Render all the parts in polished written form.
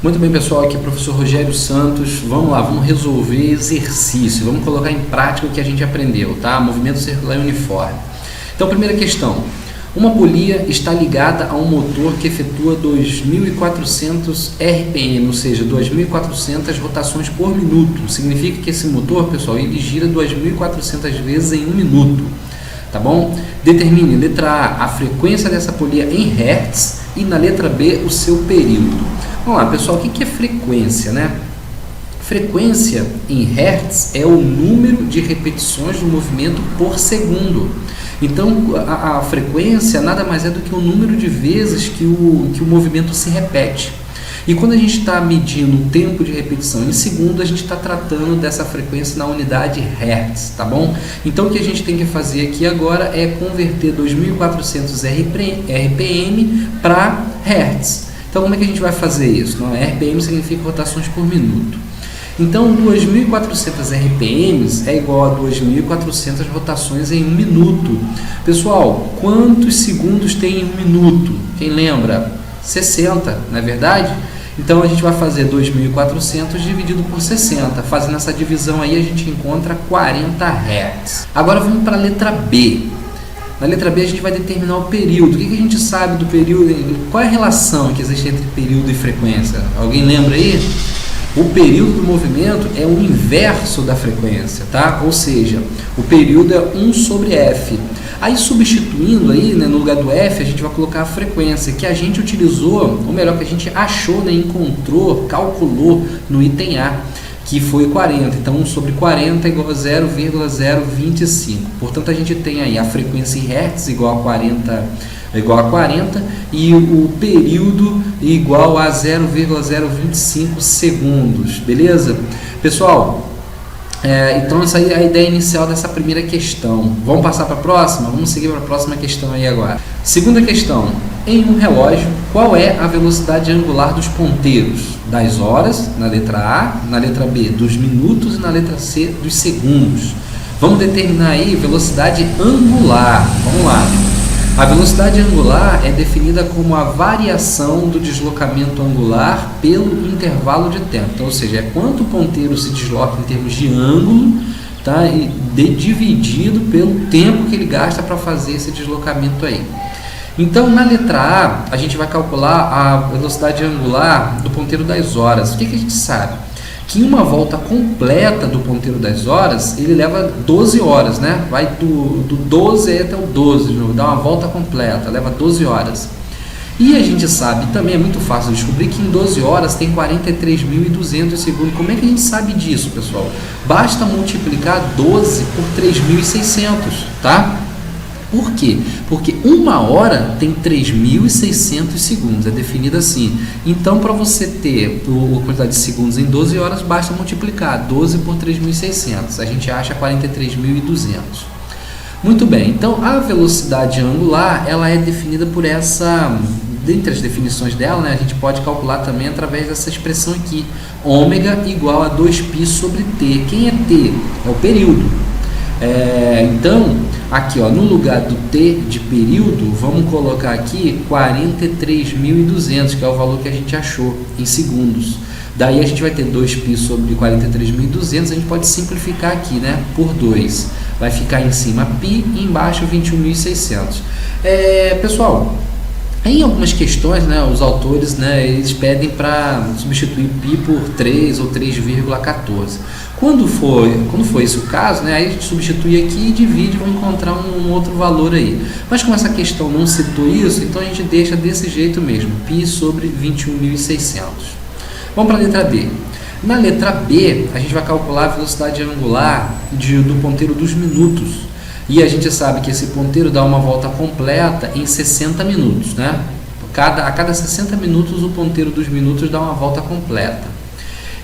Muito bem, pessoal, aqui é o professor Rogério Santos. Vamos lá, vamos resolver exercício, vamos colocar em prática o que a gente aprendeu, tá? Movimento circular e uniforme. Então, primeira questão. Uma polia está ligada a um motor que efetua 2.400 RPM, ou seja, 2.400 rotações por minuto. Significa que esse motor, pessoal, ele gira 2.400 vezes em um minuto, tá bom? Determine, letra A, a frequência dessa polia em Hertz e na letra B, o seu período. Vamos lá, pessoal, o que é frequência, né? Frequência em Hertz é o número de repetições do movimento por segundo. Então, a frequência nada mais é do que o número de vezes que o movimento se repete. E quando a gente está medindo o tempo de repetição em segundo, a gente está tratando dessa frequência na unidade Hertz, tá bom? Então, o que a gente tem que fazer aqui agora é converter 2.400 RPM para Hertz. Então, como é que a gente vai fazer isso? Não, RPM significa rotações por minuto. Então, 2.400 RPMs é igual a 2.400 rotações em um minuto. Pessoal, quantos segundos tem em um minuto? Quem lembra? 60, não é verdade? Então, a gente vai fazer 2.400 dividido por 60. Fazendo essa divisão aí, a gente encontra 40 Hz. Agora, vamos para a letra B. Na letra B, a gente vai determinar o período. O que a gente sabe do período? Qual é a relação que existe entre período e frequência? Alguém lembra aí? O período do movimento é o inverso da frequência, tá? Ou seja, o período é 1 sobre F. Aí, substituindo aí, né, no lugar do F, a gente vai colocar a frequência que a gente utilizou, ou melhor, que a gente achou, né, encontrou, calculou no item A, que foi 40. Então, 1 sobre 40 é igual a 0,025. Portanto, a gente tem aí a frequência em Hertz igual a 40 e o período igual a 0,025 segundos, beleza? Pessoal, então essa aí é a ideia inicial dessa primeira questão. Vamos passar para a próxima? Vamos seguir para a próxima questão aí agora. Segunda questão. Em um relógio, qual é a velocidade angular dos ponteiros? Das horas, na letra A, na letra B, dos minutos e na letra C, dos segundos. Vamos determinar aí velocidade angular. Vamos lá. A velocidade angular é definida como a variação do deslocamento angular pelo intervalo de tempo. Então, ou seja, é quanto o ponteiro se desloca em termos de ângulo, tá? E dividido pelo tempo que ele gasta para fazer esse deslocamento aí. Então, na letra A, a gente vai calcular a velocidade angular do ponteiro das horas. O que a gente sabe? Que uma volta completa do ponteiro das horas, ele leva 12 horas, né? Vai do 12 até o 12, de novo, dá uma volta completa, leva 12 horas. E a gente sabe, também é muito fácil descobrir que em 12 horas tem 43.200 segundos. Como é que a gente sabe disso, pessoal? Basta multiplicar 12 por 3.600, tá? Por quê? Porque uma hora tem 3.600 segundos, é definida assim. Então, para você ter a quantidade de segundos em 12 horas, basta multiplicar 12 por 3.600. A gente acha 43.200. Muito bem, então a velocidade angular, ela é definida por essa, dentre as definições dela, né, a gente pode calcular também através dessa expressão aqui, ômega igual a 2π sobre t. Quem é t? É o período. Então, aqui ó, no lugar do t de período, vamos colocar aqui 43.200, que é o valor que a gente achou em segundos. Daí a gente vai ter 2π sobre 43.200, a gente pode simplificar aqui, né, por 2. Vai ficar em cima π e embaixo 21.600. Pessoal, em algumas questões, né, os autores, né, eles pedem para substituir π por 3 ou 3,14. Quando for esse o caso, né, aí a gente substitui aqui e divide para encontrar um outro valor aí. Mas como essa questão não citou isso, então a gente deixa desse jeito mesmo, π sobre 21.600. Vamos para a letra B. Na letra B, a gente vai calcular a velocidade angular do ponteiro dos minutos. E a gente sabe que esse ponteiro dá uma volta completa em 60 minutos, né? A cada 60 minutos, o ponteiro dos minutos dá uma volta completa.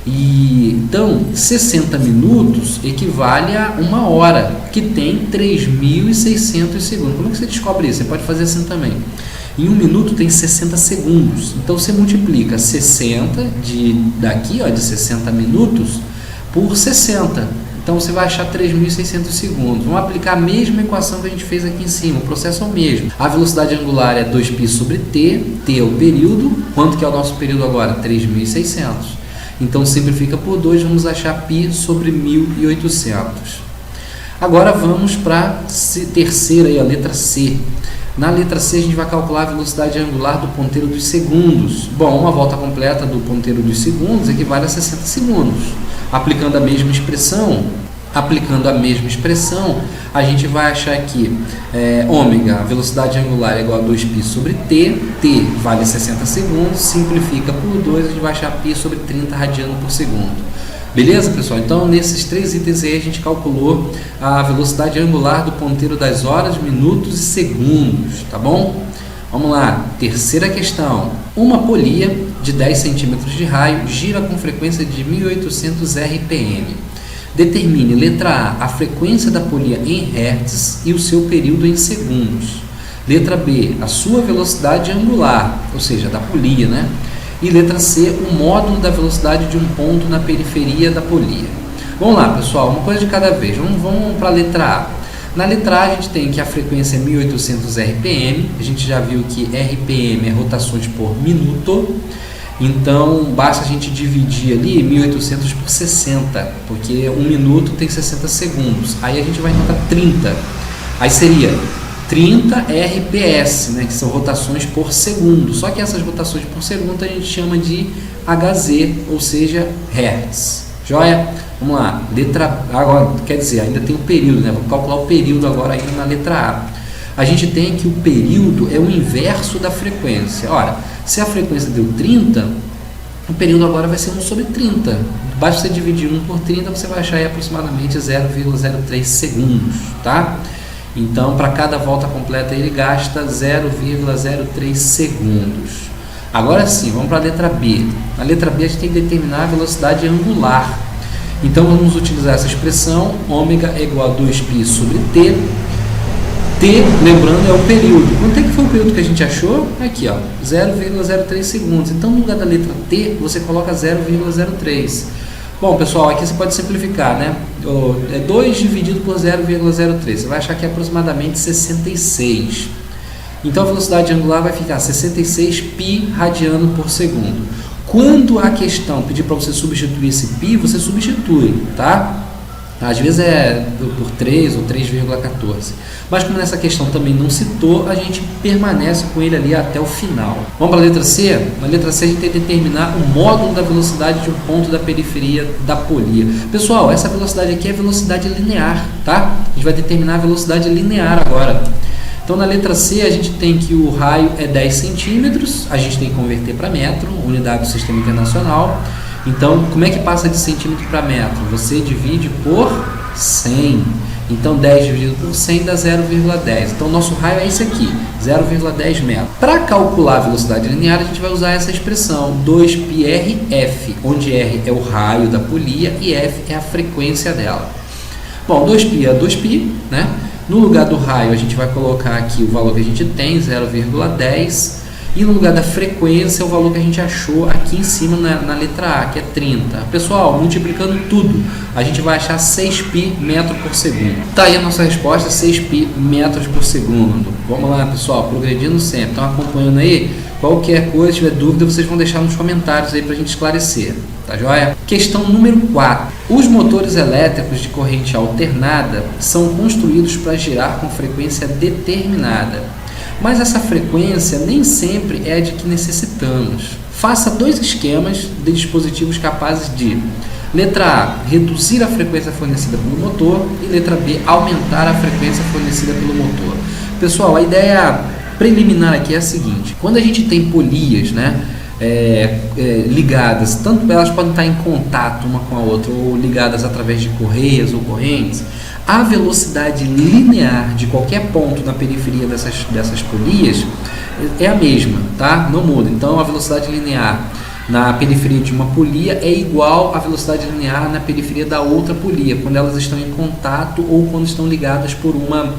Então, 60 minutos equivale a uma hora, que tem 3.600 segundos. Como é que você descobre isso? Você pode fazer assim também. Em um minuto tem 60 segundos. Então, você multiplica 60 de 60 minutos por 60. Então você vai achar 3.600 segundos. Vamos aplicar a mesma equação que a gente fez aqui em cima, o processo é o mesmo. A velocidade angular é 2π sobre t, t é o período. Quanto que é o nosso período agora? 3.600. Então simplifica por 2, vamos achar π sobre 1.800. Agora vamos para a terceira, aí, a letra C. Na letra C a gente vai calcular a velocidade angular do ponteiro dos segundos. Bom, uma volta completa do ponteiro dos segundos equivale a 60 segundos. Aplicando a mesma expressão, a gente vai achar que ômega, a velocidade angular é igual a 2π sobre t, t vale 60 segundos, simplifica por 2, a gente vai achar π sobre 30 radiano por segundo. Beleza, pessoal? Então, nesses 3 itens aí, a gente calculou a velocidade angular do ponteiro das horas, minutos e segundos, tá bom? Vamos lá, terceira questão. Uma polia de 10 centímetros de raio gira com frequência de 1.800 RPM. Determine, letra A frequência da polia em hertz e o seu período em segundos. Letra B, a sua velocidade angular, ou seja, da polia, né? E letra C, o módulo da velocidade de um ponto na periferia da polia. Vamos lá, pessoal, uma coisa de cada vez. Vamos para a letra A. Na letra A, a gente tem que a frequência é 1.800 RPM. A gente já viu que RPM é rotações por minuto. Então, basta a gente dividir ali 1.800 por 60, porque um minuto tem 60 segundos. Aí a gente vai encontrar 30. Aí seria 30 RPS, né, que são rotações por segundo. Só que essas rotações por segundo a gente chama de Hz, ou seja, Hertz. Joia? Vamos lá. Letra A, agora, quer dizer, ainda tem o período, né? Vamos calcular o período agora ainda na letra A. A gente tem que o período é o inverso da frequência. Ora, se a frequência deu 30, o período agora vai ser 1 sobre 30. Basta você dividir 1 por 30, você vai achar aí aproximadamente 0,03 segundos, tá? Então, para cada volta completa, ele gasta 0,03 segundos. Agora sim, vamos para a letra B. Na letra B, a gente tem que determinar a velocidade angular. Então, vamos utilizar essa expressão, ômega é igual a 2π sobre t. T, lembrando, é o período. Quanto é que foi o período que a gente achou? Aqui, ó, 0,03 segundos. Então, no lugar da letra T, você coloca 0,03. Bom, pessoal, aqui você pode simplificar, né? É 2 dividido por 0,03. Você vai achar que é aproximadamente 66. Então, a velocidade angular vai ficar 66 π radiano por segundo. Quando a questão pedir para você substituir esse π, você substitui, tá? Às vezes é por 3 ou 3,14. Mas como nessa questão também não citou, a gente permanece com ele ali até o final. Vamos para a letra C? Na letra C a gente tem que determinar o módulo da velocidade de um ponto da periferia da polia. Pessoal, essa velocidade aqui é velocidade linear, tá? A gente vai determinar a velocidade linear agora. Então, na letra C, a gente tem que o raio é 10 centímetros, a gente tem que converter para metro, unidade do sistema internacional. Então, como é que passa de centímetro para metro? Você divide por 100. Então, 10 dividido por 100 dá 0,10. Então, nosso raio é esse aqui, 0,10 metros. Para calcular a velocidade linear, a gente vai usar essa expressão, 2πrf, onde R é o raio da polia e F é a frequência dela. Bom, 2π é 2π, né? No lugar do raio, a gente vai colocar aqui o valor que a gente tem, 0,10. E no lugar da frequência, o valor que a gente achou aqui em cima na letra A, que é 30. Pessoal, multiplicando tudo, a gente vai achar 6π metro por segundo. Tá aí a nossa resposta, 6π metros por segundo. Vamos lá, pessoal, progredindo sempre. Estão acompanhando aí? Qualquer coisa, se tiver dúvida, vocês vão deixar nos comentários aí pra gente esclarecer. Tá joia? Questão número 4. Os motores elétricos de corrente alternada são construídos para girar com frequência determinada. Mas essa frequência nem sempre é a de que necessitamos. Faça 2 esquemas de dispositivos capazes de: letra A, reduzir a frequência fornecida pelo motor, e letra B, aumentar a frequência fornecida pelo motor. Pessoal, a ideia preliminar aqui é a seguinte: quando a gente tem polias, né, ligadas, tanto elas podem estar em contato uma com a outra ou ligadas através de correias ou correntes, a velocidade linear de qualquer ponto na periferia dessas polias é a mesma, tá? Não muda. Então, a velocidade linear na periferia de uma polia é igual à velocidade linear na periferia da outra polia, quando elas estão em contato ou quando estão ligadas por uma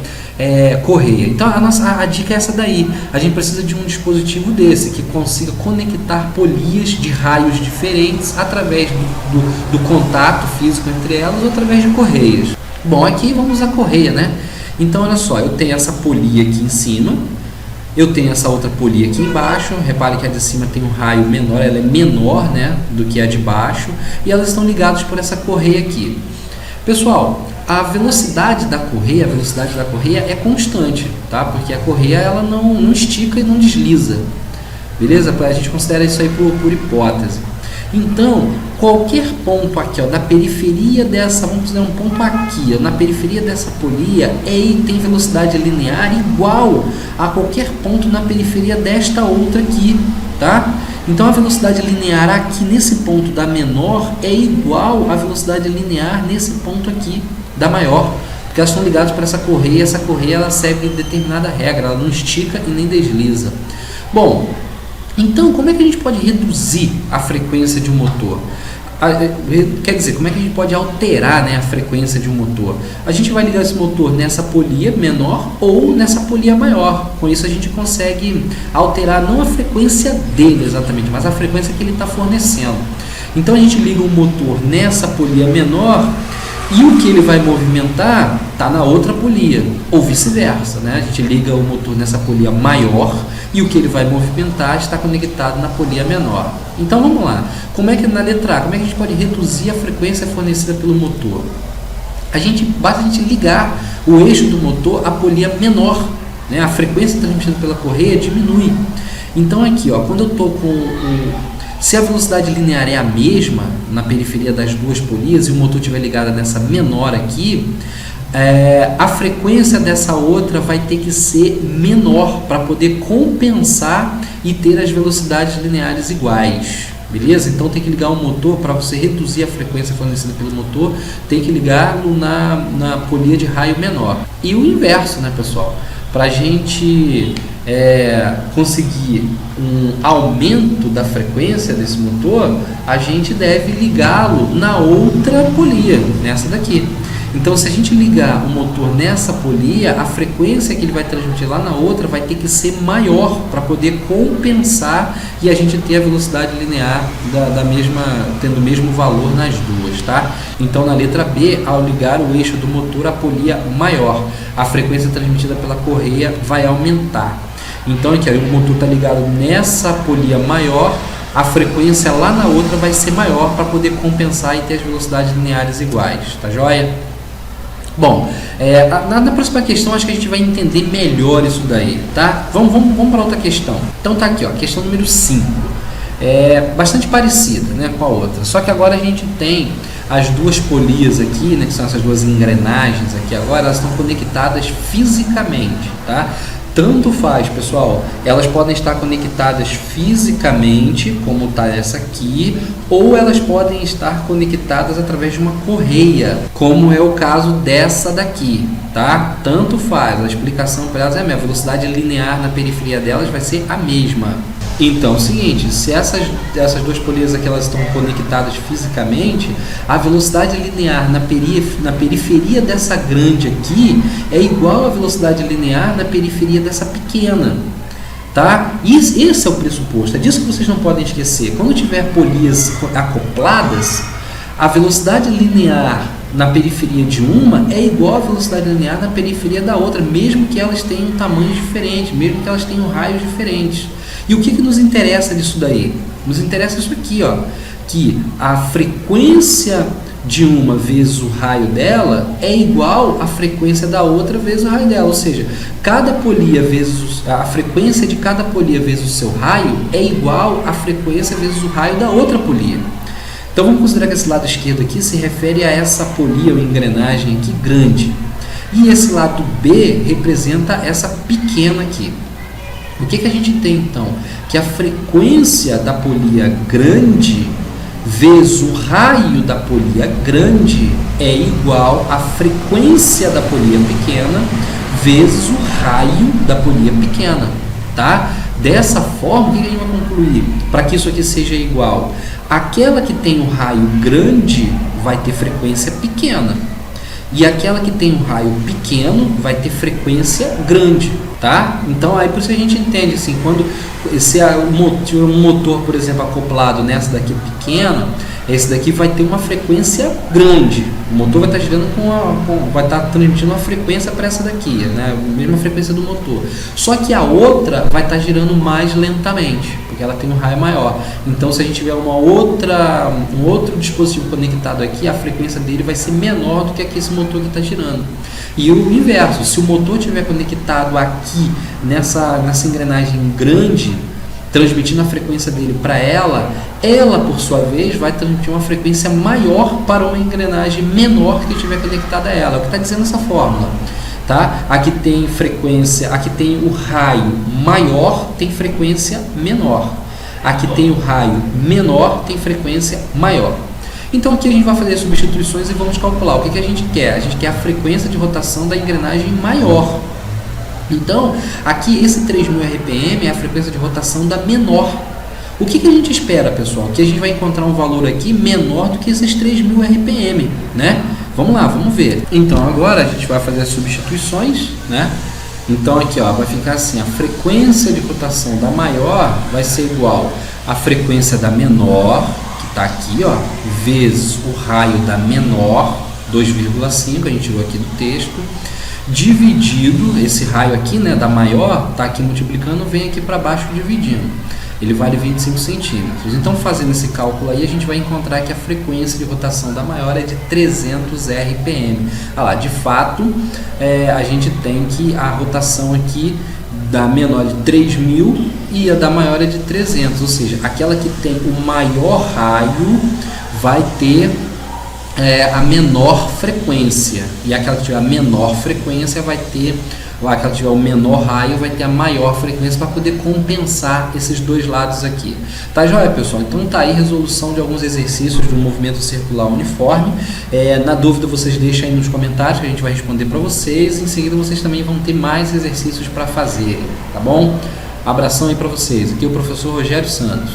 correia. Então a dica é essa daí. A gente precisa de um dispositivo desse que consiga conectar polias de raios diferentes através do contato físico entre elas ou através de correias. Bom, aqui vamos usar correia, né? Então olha só, eu tenho essa polia aqui em cima, eu tenho essa outra polia aqui embaixo. Repare que a de cima tem um raio menor, ela é menor, né, do que a de baixo, e elas estão ligadas por essa correia aqui. Pessoal, a velocidade da correia é constante, tá? Porque a correia ela não estica e não desliza, beleza? A gente considera isso aí por hipótese. Então, qualquer ponto aqui, ó, da periferia dessa, vamos dizer um ponto aqui, ó, na periferia dessa polia, tem velocidade linear igual a qualquer ponto na periferia desta outra aqui, tá? Então, a velocidade linear aqui nesse ponto da menor é igual à velocidade linear nesse ponto aqui da maior, porque elas estão ligadas para essa correia ela segue determinada regra, ela não estica e nem desliza. Bom, então como é que a gente pode reduzir a frequência de um motor? Quer dizer, como é que a gente pode alterar, né, a frequência de um motor? A gente vai ligar esse motor nessa polia menor ou nessa polia maior. Com isso a gente consegue alterar não a frequência dele exatamente, mas a frequência que ele está fornecendo. Então a gente liga o motor nessa polia menor e o que ele vai movimentar está na outra polia, ou vice-versa, né? A gente liga o motor nessa polia maior e o que ele vai movimentar está conectado na polia menor. Então vamos lá, como é que na letra A, como é que a gente pode reduzir a frequência fornecida pelo motor? Basta a gente ligar o eixo do motor à polia menor, né? A frequência transmitida pela correia diminui. Então aqui, ó, quando eu estou se a velocidade linear é a mesma na periferia das duas polias e o motor estiver ligado nessa menor aqui, a frequência dessa outra vai ter que ser menor para poder compensar e ter as velocidades lineares iguais, beleza? Então tem que ligar o motor, para você reduzir a frequência fornecida pelo motor, tem que ligá-lo na polia de raio menor. E o inverso, né, pessoal? Para a gente conseguir um aumento da frequência desse motor, a gente deve ligá-lo na outra polia, nessa daqui. Então, se a gente ligar o motor nessa polia, a frequência que ele vai transmitir lá na outra vai ter que ser maior para poder compensar e a gente ter a velocidade linear tendo o mesmo valor nas duas, tá? Então, na letra B, ao ligar o eixo do motor à polia maior, a frequência transmitida pela correia vai aumentar. Então, aqui, o motor está ligado nessa polia maior, a frequência lá na outra vai ser maior para poder compensar e ter as velocidades lineares iguais, tá joia? Bom, na próxima questão acho que a gente vai entender melhor isso daí, tá? Vamos para outra questão. Então tá aqui, ó, questão número 5. Bastante parecida, né, com a outra, só que agora a gente tem as duas polias aqui, né, que são essas duas engrenagens aqui agora, elas estão conectadas fisicamente, tá? Tanto faz, pessoal, elas podem estar conectadas fisicamente, como está essa aqui, ou elas podem estar conectadas através de uma correia, como é o caso dessa daqui, tá? Tanto faz, a explicação para elas é a mesma, a velocidade linear na periferia delas vai ser a mesma. Então, é o seguinte, se essas duas polias aqui elas estão conectadas fisicamente, a velocidade linear na periferia dessa grande aqui é igual à velocidade linear na periferia dessa pequena, tá? Esse é o pressuposto, é disso que vocês não podem esquecer. Quando tiver polias acopladas, a velocidade linear na periferia de uma é igual à velocidade linear na periferia da outra, mesmo que elas tenham tamanhos diferentes, mesmo que elas tenham raios diferentes. E o que nos interessa disso daí? Nos interessa isso aqui, ó, que a frequência de uma vezes o raio dela é igual à frequência da outra vezes o raio dela, ou seja, cada polia vezes a frequência de cada polia vezes o seu raio é igual à frequência vezes o raio da outra polia. Então vamos considerar que esse lado esquerdo aqui se refere a essa polia ou engrenagem aqui grande, e esse lado B representa essa pequena aqui. O que a gente tem então? Que a frequência da polia grande vezes o raio da polia grande é igual à frequência da polia pequena vezes o raio da polia pequena, tá? Dessa forma, o que a gente vai concluir? Para que isso aqui seja igual, aquela que tem um raio grande vai ter frequência pequena, e aquela que tem um raio pequeno vai ter frequência grande, tá? Então aí por isso a gente entende assim, quando se tiver um motor, por exemplo, acoplado nessa daqui pequena, esse daqui vai ter uma frequência grande, o motor vai estar girando vai estar transmitindo uma frequência para essa daqui, né? A mesma frequência do motor, só que a outra vai estar girando mais lentamente, porque ela tem um raio maior. Então se a gente tiver um outro dispositivo conectado aqui, a frequência dele vai ser menor do que aqui esse motor que está girando. E o inverso, se o motor estiver conectado aqui nessa engrenagem grande, transmitindo a frequência dele para ela por sua vez vai transmitir uma frequência maior para uma engrenagem menor que estiver conectada a ela. É o que está dizendo essa fórmula, tá? Aqui tem frequência, aqui tem o raio maior, tem frequência menor. Aqui tem o raio menor, tem frequência maior. Então aqui a gente vai fazer substituições e vamos calcular. O que a gente quer? A gente quer a frequência de rotação da engrenagem maior. Então, aqui esse 3.000 RPM é a frequência de rotação da menor. O que a gente espera, pessoal? Que a gente vai encontrar um valor aqui menor do que esses 3.000 RPM, né? Vamos lá, vamos ver. Então, agora a gente vai fazer as substituições, né? Então, aqui ó, vai ficar assim, a frequência de rotação da maior vai ser igual à frequência da menor, que está aqui, ó, vezes o raio da menor, 2,5, a gente tirou aqui do texto, dividido, esse raio aqui, né, da maior, está aqui multiplicando, vem aqui para baixo dividindo. Ele vale 25 centímetros. Então, fazendo esse cálculo aí, a gente vai encontrar que a frequência de rotação da maior é de 300 RPM. Ah lá, de fato, a gente tem que a rotação aqui da menor de 3.000 e a da maior é de 300. Ou seja, aquela que tem o maior raio vai ter a menor frequência, e aquela que tiver a menor frequência vai ter, aquela que tiver o menor raio vai ter a maior frequência para poder compensar esses dois lados aqui. Tá joia, pessoal? Então tá aí resolução de alguns exercícios do movimento circular uniforme. Na dúvida vocês deixam aí nos comentários que a gente vai responder para vocês. Em seguida vocês também vão ter mais exercícios para fazer, tá bom? Abração aí para vocês. Aqui é o professor Rogério Santos.